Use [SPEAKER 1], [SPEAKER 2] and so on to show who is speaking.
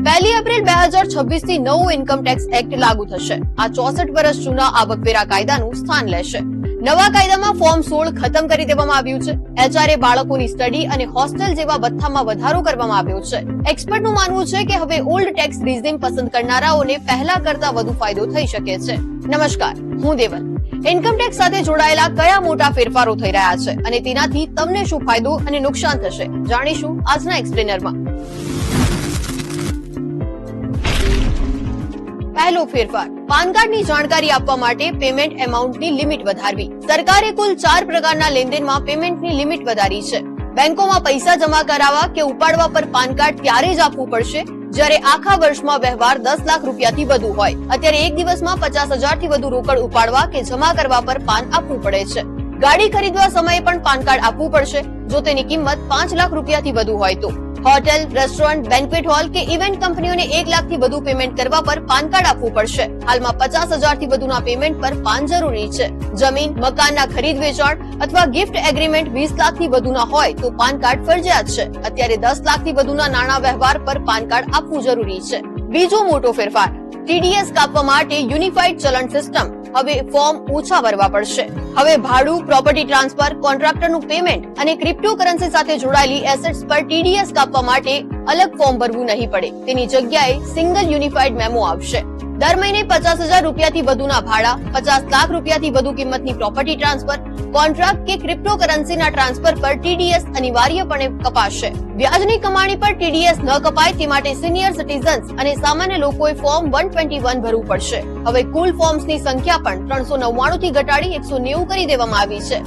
[SPEAKER 1] પહેલી એપ્રિલ 2026 થી નવું ઇન્કમ ટેક્સ એક્ટ લાગુ થશે. આ 64 વર્ષ જૂના આવકવેરા કાયદાનું સ્થાન લેશે. નવા કાયદામાં ફોર્મ 16 ખતમ કરી દેવામાં આવ્યું છે. એચઆરએ બાળકોની સ્ટડી અને હોસ્ટેલ જેવા ભથ્થામાં વધારો કરવામાં આવ્યો છે. એક્સપર્ટનું માનવું છે કે હવે ઓલ્ડ ટેક્સ રિઝીમ પસંદ કરનારાઓને પહેલા કરતા વધુ ફાયદો થઈ શકે છે. નમસ્કાર, હું દેવલ. ઇન્કમ ટેક્સ સાથે જોડાયેલા કયા મોટા ફેરફારો થઈ રહ્યા છે અને તેનાથી તમને શું ફાયદો અને નુકસાન થશે, જાણીશું આજના એક્સપ્લેનરમાં. પહેલો ફેરફાર, પાન કાર્ડની જાણકારી આપવા માટે પેમેન્ટ એમાઉન્ટની લિમિટ વધારવી. સરકારે કુલ 4 પ્રકારના લેનદેનમાં પેમેન્ટની લિમિટ વધારી છે. બેંકોમાં પૈસા જમા કરાવવા કે ઉપાડવા પર પાન કાર્ડ ત્યારે જ આપવું પડશે જ્યારે આખા વર્ષમાં વ્યવહાર 10 લાખ રૂપિયાથી વધુ હોય. અત્યારે એક દિવસમાં 50,000 થી વધુ રોકડ ઉપાડવા કે જમા કરવા પર પાન આપવું પડે છે. ગાડી ખરીદવા સમયે પણ પાન કાર્ડ આપવું પડશે જો તેની કિંમત 5 લાખ રૂપિયાથી વધુ હોય તો. હોટેલ, રેસ્ટોરન્ટ, બેન્ક્વેટ હોલ કે ઇવેન્ટ કંપનીઓને 1 લાખથી વધુ પેમેન્ટ કરવા પર પાન કાર્ડ આપવું પડશે. હાલમાં 50,000 થી વધુના પેમેન્ટ પર પાન જરૂરી છે. જમીન, મકાનના ખરીદ વેચાણ અથવા ગિફ્ટ એગ્રીમેન્ટ 20 લાખથી વધુના હોય તો પાન કાર્ડ ફરજિયાત છે. અત્યારે 10 લાખથી વધુના નાણાં વ્યવહાર પર પાન કાર્ડ આપવું જરૂરી છે. બીજો મોટો ફેરફાર, ટીડીએસ કાપવા માટે યુનિફાઈડ ચલણ સિસ્ટમ. હવે ફોર્મ ઓછા ભરવા પડશે. હવે ભાડું, પ્રોપર્ટી ટ્રાન્સફર, કોન્ટ્રાક્ટરનું પેમેન્ટ અને ક્રિપ્ટોકરન્સી સાથે જોડાયેલી એસેટ્સ પર ટીડીએસ કાપવા માટે અલગ ફોર્મ ભરવું નહીં પડે. તેની જગ્યાએ સિંગલ યુનિફાઈડ મેમો આવશે. દર મહિને 50,000 રૂપિયાથી વધુના ભાડા, 50 લાખ રૂપિયાથી વધુ કિંમતની પ્રોપર્ટી ટ્રાન્સફર, કોન્ટ્રાક્ટ કે ક્રિપ્ટોકરન્સીના ટ્રાન્સફર પર ટીડીએસ અનિવાર્યપણે કપાશે. વ્યાજની કમાણી પર ટીડીએસ ન કપાય તે માટે સિનિયર સિટીઝન્સ અને સામાન્ય લોકોએ ફોર્મ 121 ભરવું પડશે. હવે કુલ ફોર્મ્સની સંખ્યા પણ 399 થી ઘટાડી 190 કરી દેવામાં આવી છે.